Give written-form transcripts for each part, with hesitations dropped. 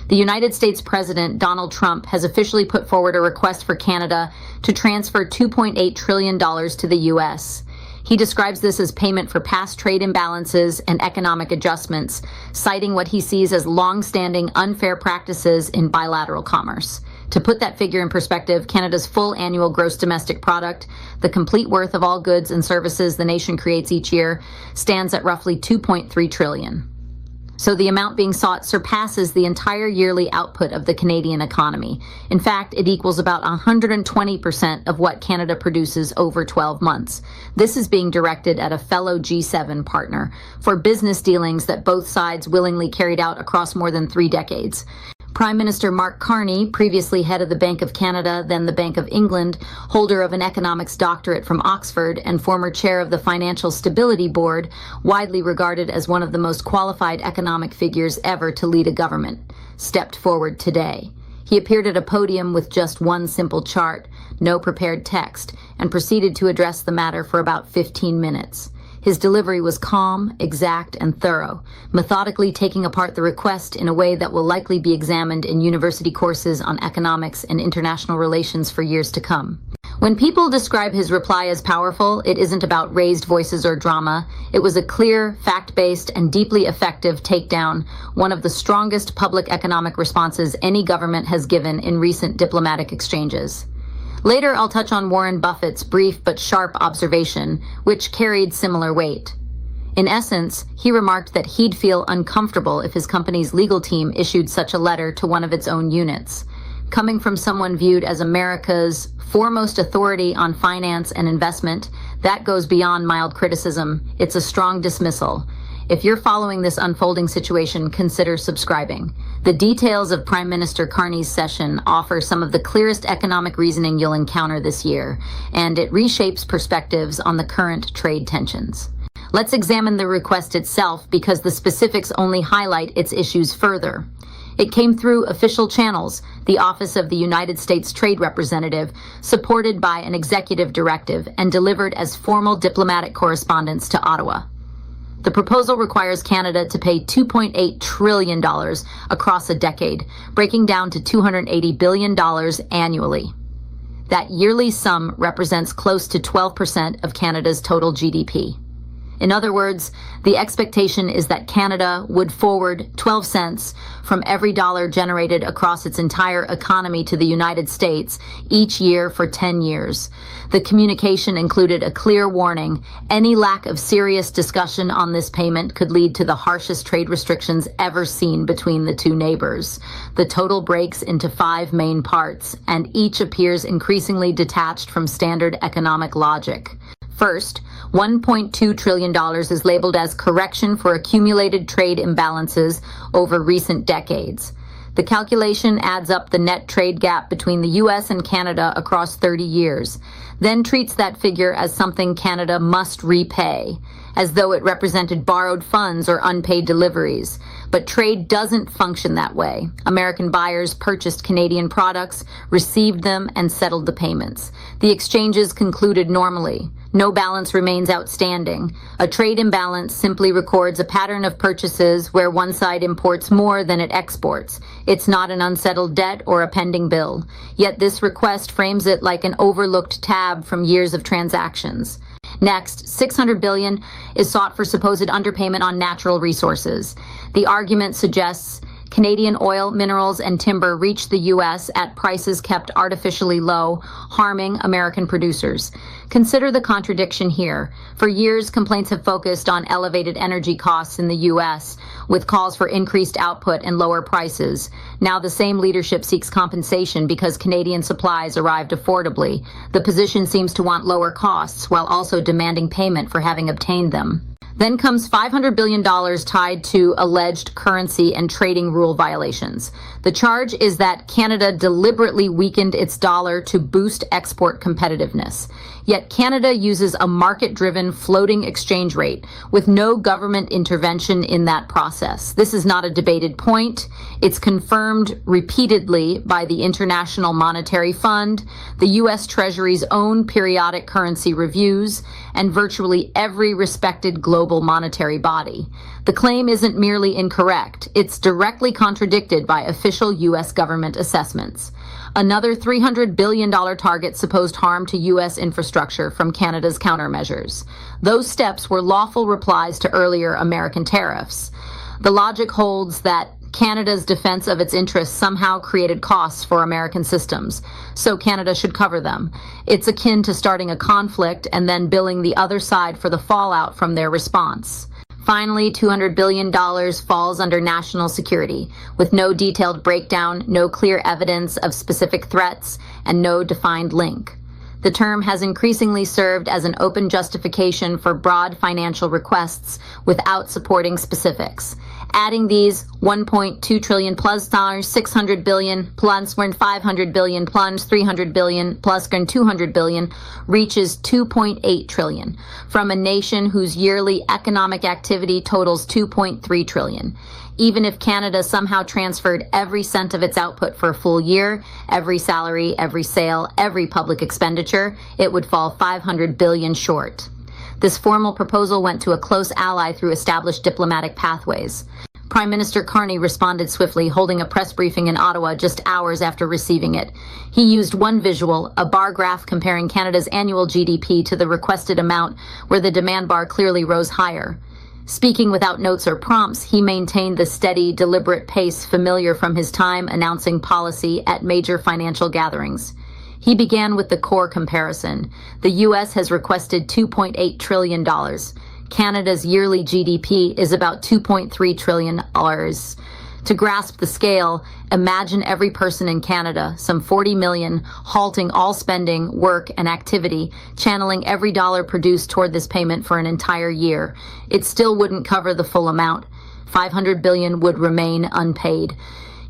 The United States President Donald Trump has officially put forward a request for Canada to transfer $2.8 trillion to the U.S. He describes this as payment for past trade imbalances and economic adjustments, citing what he sees as long-standing unfair practices in bilateral commerce. To put that figure in perspective, Canada's full annual gross domestic product, the complete worth of all goods and services the nation creates each year, stands at roughly $2.3 trillion. So the amount being sought surpasses the entire yearly output of the Canadian economy. In fact, it equals about 120% of what Canada produces over 12 months. This is being directed at a fellow G7 partner for business dealings that both sides willingly carried out across more than 3 decades. Prime Minister Mark Carney, previously head of the Bank of Canada, then the Bank of England, holder of an economics doctorate from Oxford, and former chair of the Financial Stability Board, widely regarded as one of the most qualified economic figures ever to lead a government, stepped forward today. He appeared at a podium with just one simple chart, no prepared text, and proceeded to address the matter for about 15 minutes. His delivery was calm, exact, and thorough, methodically taking apart the request in a way that will likely be examined in university courses on economics and international relations for years to come. When people describe his reply as powerful, it isn't about raised voices or drama. It was a clear, fact-based, and deeply effective takedown, one of the strongest public economic responses any government has given in recent diplomatic exchanges. Later, I'll touch on Warren Buffett's brief but sharp observation, which carried similar weight. In essence, he remarked that he'd feel uncomfortable if his company's legal team issued such a letter to one of its own units. Coming from someone viewed as America's foremost authority on finance and investment, that goes beyond mild criticism. It's a strong dismissal. If you're following this unfolding situation, consider subscribing. The details of Prime Minister Carney's session offer some of the clearest economic reasoning you'll encounter this year, and it reshapes perspectives on the current trade tensions. Let's examine the request itself because the specifics only highlight its issues further. It came through official channels, the Office of the United States Trade Representative, supported by an executive directive, and delivered as formal diplomatic correspondence to Ottawa. The proposal requires Canada to pay $2.8 trillion across a decade, breaking down to $280 billion annually. That yearly sum represents close to 12% of Canada's total GDP. In other words, the expectation is that Canada would forward 12 cents from every dollar generated across its entire economy to the United States each year for 10 years. The communication included a clear warning: any lack of serious discussion on this payment could lead to the harshest trade restrictions ever seen between the two neighbors. The total breaks into 5 main parts, and each appears increasingly detached from standard economic logic. First, $1.2 trillion is labeled as correction for accumulated trade imbalances over recent decades. The calculation adds up the net trade gap between the U.S. and Canada across 30 years, then treats that figure as something Canada must repay, as though it represented borrowed funds or unpaid deliveries. But trade doesn't function that way. American buyers purchased Canadian products, received them, and settled the payments. The exchanges concluded normally. No balance remains outstanding. A trade imbalance simply records a pattern of purchases where one side imports more than it exports. It's not an unsettled debt or a pending bill. Yet this request frames it like an overlooked tab from years of transactions. Next, $600 billion is sought for supposed underpayment on natural resources. The argument suggests Canadian oil, minerals, and timber reach the U.S. at prices kept artificially low, harming American producers. Consider the contradiction here. For years, complaints have focused on elevated energy costs in the U.S., with calls for increased output and lower prices. Now the same leadership seeks compensation because Canadian supplies arrived affordably. The position seems to want lower costs while also demanding payment for having obtained them. Then comes $500 billion tied to alleged currency and trading rule violations. The charge is that Canada deliberately weakened its dollar to boost export competitiveness. Yet Canada uses a market-driven floating exchange rate with no government intervention in that process. This is not a debated point. It's confirmed repeatedly by the International Monetary Fund, the U.S. Treasury's own periodic currency reviews, and virtually every respected global monetary body. The claim isn't merely incorrect, it's directly contradicted by official U.S. government assessments. Another $300 billion target supposed harm to U.S. infrastructure from Canada's countermeasures. Those steps were lawful replies to earlier American tariffs. The logic holds that Canada's defense of its interests somehow created costs for American systems, so Canada should cover them. It's akin to starting a conflict and then billing the other side for the fallout from their response. Finally, $200 billion falls under national security, with no detailed breakdown, no clear evidence of specific threats, and no defined link. The term has increasingly served as an open justification for broad financial requests without supporting specifics. Adding these $1.2 trillion plus $600 billion plus $500 billion plus $300 billion plus $200 billion reaches $2.8 trillion from a nation whose yearly economic activity totals $2.3 trillion. Even if Canada somehow transferred every cent of its output for a full year, every salary, every sale, every public expenditure, it would fall $500 billion short. This formal proposal went to a close ally through established diplomatic pathways. Prime Minister Carney responded swiftly, holding a press briefing in Ottawa just hours after receiving it. He used one visual, a bar graph comparing Canada's annual GDP to the requested amount, where the demand bar clearly rose higher. Speaking without notes or prompts, he maintained the steady, deliberate pace familiar from his time announcing policy at major financial gatherings. He began with the core comparison. The U.S. has requested $2.8 trillion. Canada's yearly GDP is about $2.3 trillion. To grasp the scale, imagine every person in Canada, some 40 million, halting all spending, work, and activity, channeling every dollar produced toward this payment for an entire year. It still wouldn't cover the full amount. $500 billion would remain unpaid.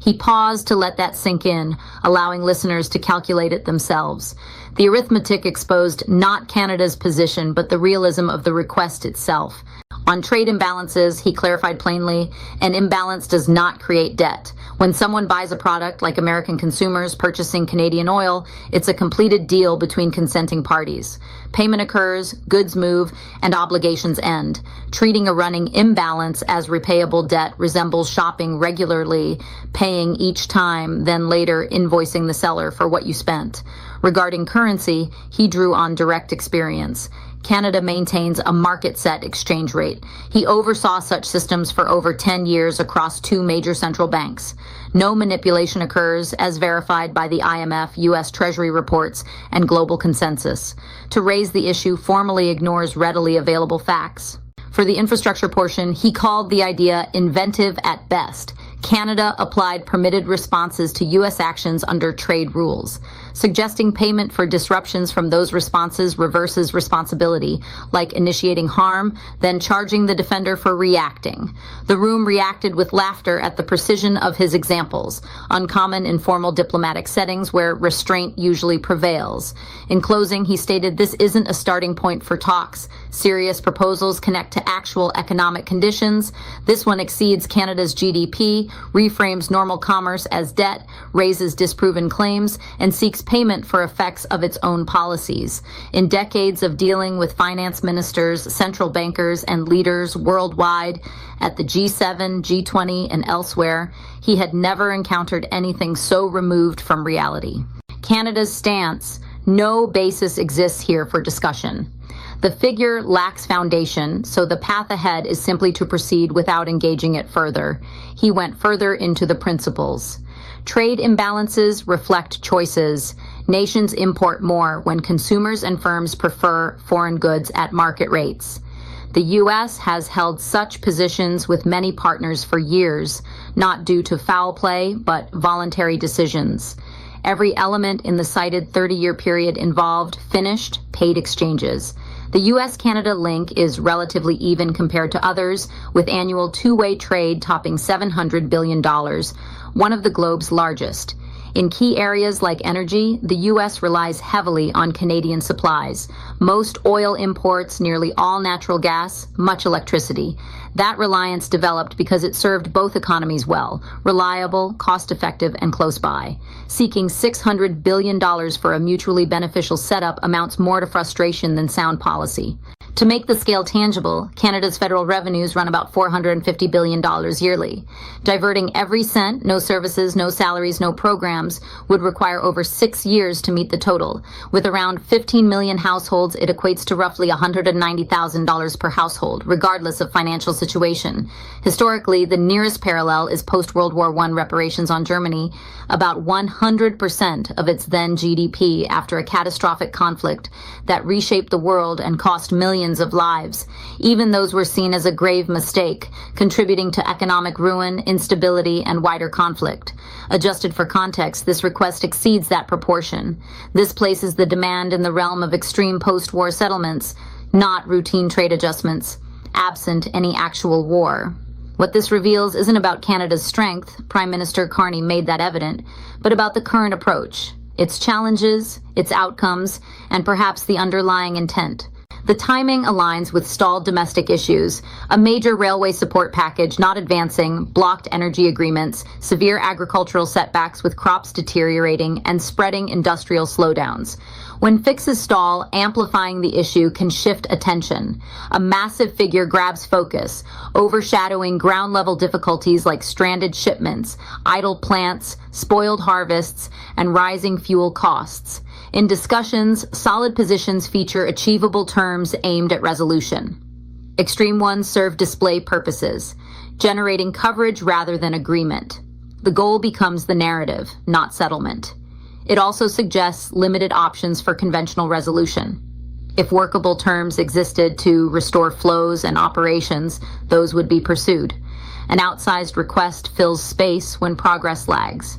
He paused to let that sink in, allowing listeners to calculate it themselves. The arithmetic exposed not Canada's position, but the realism of the request itself. On trade imbalances, he clarified plainly, an imbalance does not create debt. When someone buys a product, like American consumers purchasing Canadian oil, it's a completed deal between consenting parties. Payment occurs, goods move, and obligations end. Treating a running imbalance as repayable debt resembles shopping regularly, paying each time, then later invoicing the seller for what you spent. Regarding currency, he drew on direct experience. Canada maintains a market-set exchange rate. He oversaw such systems for over 10 years across two major central banks. No manipulation occurs, as verified by the IMF, U.S. Treasury reports, and global consensus. To raise the issue formally ignores readily available facts. For the infrastructure portion, he called the idea inventive at best. Canada applied permitted responses to U.S. actions under trade rules. Suggesting payment for disruptions from those responses reverses responsibility, like initiating harm, then charging the defender for reacting. The room reacted with laughter at the precision of his examples, uncommon in formal diplomatic settings where restraint usually prevails. In closing, he stated this isn't a starting point for talks. Serious proposals connect to actual economic conditions. This one exceeds Canada's GDP, reframes normal commerce as debt, raises disproven claims, and seeks payment for effects of its own policies. In decades of dealing with finance ministers, central bankers, and leaders worldwide, at the G7, G20, and elsewhere, he had never encountered anything so removed from reality. Canada's stance: no basis exists here for discussion. The figure lacks foundation, so the path ahead is simply to proceed without engaging it further. He went further into the principles. Trade imbalances reflect choices. Nations import more when consumers and firms prefer foreign goods at market rates. The U.S. has held such positions with many partners for years, not due to foul play, but voluntary decisions. Every element in the cited 30-year period involved finished, paid exchanges. The U.S.-Canada link is relatively even compared to others, with annual two-way trade topping $700 billion, one of the globe's largest. In key areas like energy, the U.S. relies heavily on Canadian supplies. Most oil imports, nearly all natural gas, much electricity. That reliance developed because it served both economies well, reliable, cost-effective, and close by. Seeking $600 billion for a mutually beneficial setup amounts more to frustration than sound policy. To make the scale tangible, Canada's federal revenues run about $450 billion yearly. Diverting every cent, no services, no salaries, no programs, would require over 6 years to meet the total. With around 15 million households, it equates to roughly $190,000 per household, regardless of financial situation. Historically, the nearest parallel is post-World War I reparations on Germany, about 100% of its then GDP after a catastrophic conflict that reshaped the world and cost millions of lives. Even those were seen as a grave mistake, contributing to economic ruin, instability, and wider conflict. Adjusted for context, this request exceeds that proportion. This places the demand in the realm of extreme post-war settlements, not routine trade adjustments, absent any actual war. What this reveals isn't about Canada's strength, Prime Minister Carney made that evident, but about the current approach, its challenges, its outcomes, and perhaps the underlying intent. The timing aligns with stalled domestic issues, a major railway support package not advancing, blocked energy agreements, severe agricultural setbacks with crops deteriorating, and spreading industrial slowdowns. When fixes stall, amplifying the issue can shift attention. A massive figure grabs focus, overshadowing ground-level difficulties like stranded shipments, idle plants, spoiled harvests, and rising fuel costs. In discussions, solid positions feature achievable terms aimed at resolution. Extreme ones serve display purposes, generating coverage rather than agreement. The goal becomes the narrative, not settlement. It also suggests limited options for conventional resolution. If workable terms existed to restore flows and operations, those would be pursued. An outsized request fills space when progress lags.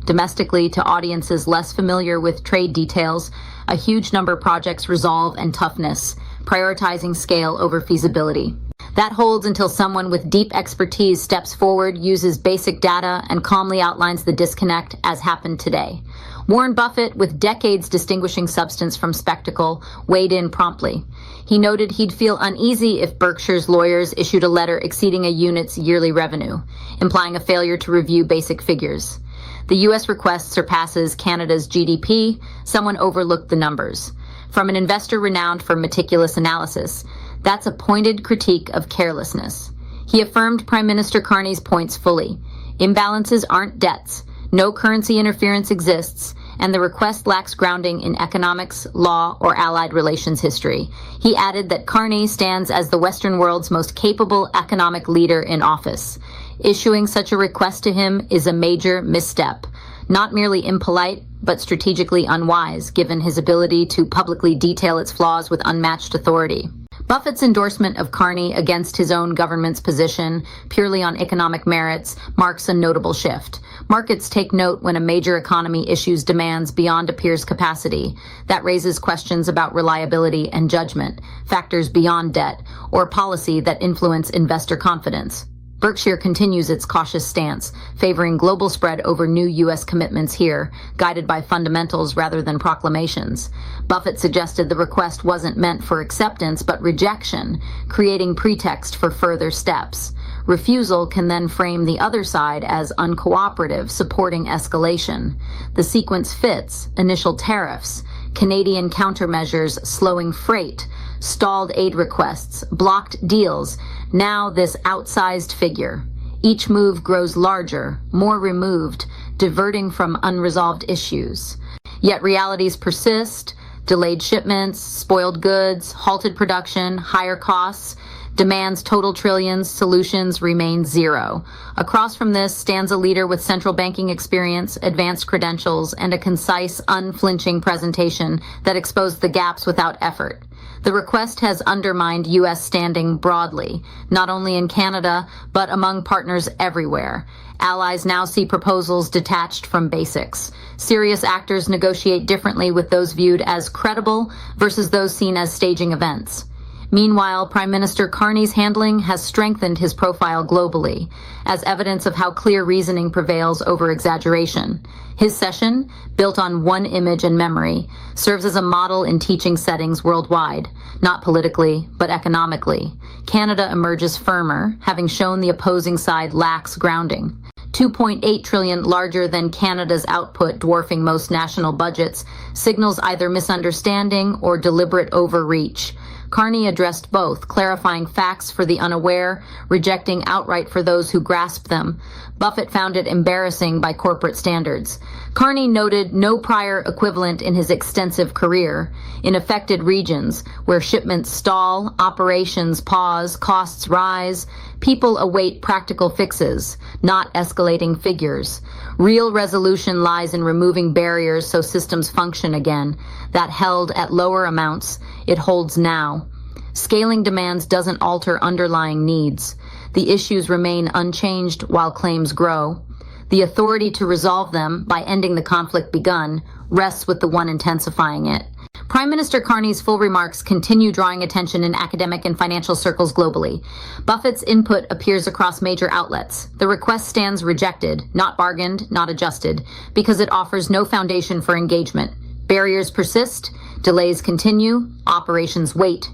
Domestically, to audiences less familiar with trade details, a huge number of projects resolve and toughness, prioritizing scale over feasibility. That holds until someone with deep expertise steps forward, uses basic data, and calmly outlines the disconnect, as happened today. Warren Buffett, with decades distinguishing substance from spectacle, weighed in promptly. He noted he'd feel uneasy if Berkshire's lawyers issued a letter exceeding a unit's yearly revenue, implying a failure to review basic figures. The U.S. request surpasses Canada's GDP. Someone overlooked the numbers. From an investor renowned for meticulous analysis, that's a pointed critique of carelessness. He affirmed Prime Minister Carney's points fully. Imbalances aren't debts. No currency interference exists, and the request lacks grounding in economics, law, or allied relations history. He added that Carney stands as the Western world's most capable economic leader in office. Issuing such a request to him is a major misstep, not merely impolite, but strategically unwise, given his ability to publicly detail its flaws with unmatched authority. Buffett's endorsement of Carney against his own government's position, purely on economic merits, marks a notable shift. Markets take note when a major economy issues demands beyond a peer's capacity. That raises questions about reliability and judgment, factors beyond debt, or policy that influence investor confidence. Berkshire continues its cautious stance, favoring global spread over new U.S. commitments here, guided by fundamentals rather than proclamations. Buffett suggested the request wasn't meant for acceptance but rejection, creating pretext for further steps. Refusal can then frame the other side as uncooperative, supporting escalation. The sequence fits: initial tariffs, Canadian countermeasures slowing freight, stalled aid requests, blocked deals, now this outsized figure. Each move grows larger, more removed, diverting from unresolved issues. Yet realities persist: delayed shipments, spoiled goods, halted production, higher costs. Demands total trillions, solutions remain zero. Across from this stands a leader with central banking experience, advanced credentials, and a concise, unflinching presentation that exposed the gaps without effort. The request has undermined U.S. standing broadly, not only in Canada, but among partners everywhere. Allies now see proposals detached from basics. Serious actors negotiate differently with those viewed as credible versus those seen as staging events. Meanwhile, Prime Minister Carney's handling has strengthened his profile globally, as evidence of how clear reasoning prevails over exaggeration. His session, built on one image and memory, serves as a model in teaching settings worldwide, not politically, but economically. Canada emerges firmer, having shown the opposing side lacks grounding. $2.8 trillion larger than Canada's output, dwarfing most national budgets, signals either misunderstanding or deliberate overreach. Carney addressed both, clarifying facts for the unaware, rejecting outright for those who grasp them. Buffett found it embarrassing by corporate standards. Carney noted no prior equivalent in his extensive career. In affected regions, where shipments stall, operations pause, costs rise, people await practical fixes, not escalating figures. Real resolution lies in removing barriers so systems function again. That held at lower amounts, it holds now. Scaling demands doesn't alter underlying needs. The issues remain unchanged while claims grow. The authority to resolve them, by ending the conflict begun, rests with the one intensifying it. Prime Minister Carney's full remarks continue drawing attention in academic and financial circles globally. Buffett's input appears across major outlets. The request stands rejected, not bargained, not adjusted, because it offers no foundation for engagement. Barriers persist, delays continue, operations wait.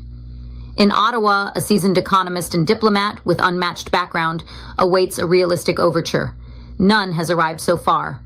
In Ottawa, a seasoned economist and diplomat with unmatched background awaits a realistic overture. None has arrived so far.